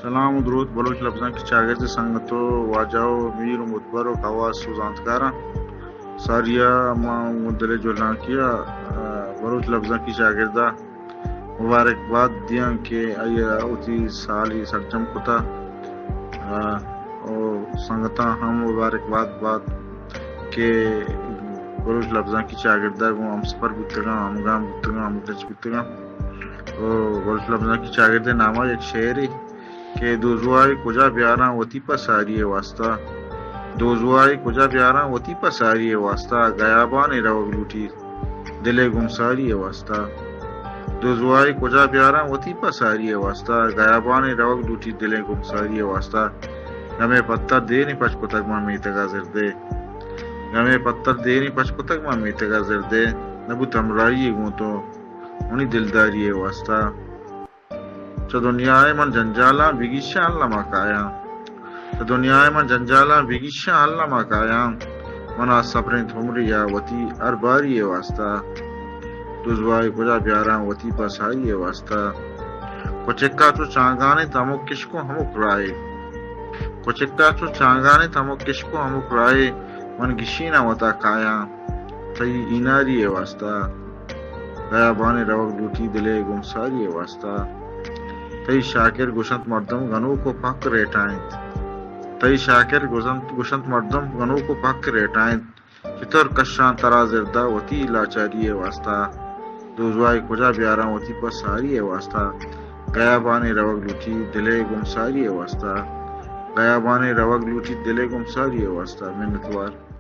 سلام و درود بلوچ لفظاں کی شاگرد سنگتو واجاو میر و مدبر و خواص سوزانتکارا ساریا ما مدل جولان کیا بلوچ لفظاں کی شاگردہ مبارکباد دیاں کہ اوتی سالی سرجم کتا اور سنگتاں ہم مبارکباد بات کہ بلوچ لفظاں کی شاگردہ کو ہم سفر بتگاں ہم گام بتگاں ہم ٹچ بتگاں اور بلوچ لفظاں کی شاگرد نامہ ایک شعری کہ دوزوائی کجا بیاراں وتی پساری واسطہ دوزوائی کجا بیاراں وتی پساری واسطہ غیابان روگ لوٹی دلے گمساری واسطہ دوزوائی کجا بیاراں وتی پساری واسطہ غیابان روگ لوٹی دلے گمساری واسطہ گمے پتر دینی پچکو تک ماں میتگا زردے گمے پتر دینی پچکو تک ماں میتگا زردے نبو تمرائی گوں تو انہی دلداری واسطہ چو دنیائے من جنجالاں بگیشاں اللہ مکایاں چو دنیائے من جنجالاں بگیشاں اللہ مکایاں منا صبریں تھمری یا وتی ارباری واسطہ دوزوائی کجا بیاراں وتی پساری واسطہ کچکا چو چانگانے تمو کشکو ہمک رائے کچکا چو چانگانے تمو کشکو ہمک رائے من گشینہ وتا کایاں تئی ایناری واسطہ غیابان روگ لوٹی دلے گمساری واسطہ تئی شاکر گشنت مردم گنو کو پک ریٹائیں تئی شاکر گشنت مردم گنو کو پک ریٹائیں چتر کشاں ترا زردہ وتی لاچاری واسطہ دوزوائی کجا بیاراں وتی پساری واسطہ غیابان روگ لوٹی دلے گمساری واسطہ غیابان روگ لوٹی دلے گمساری واسطہ منتوار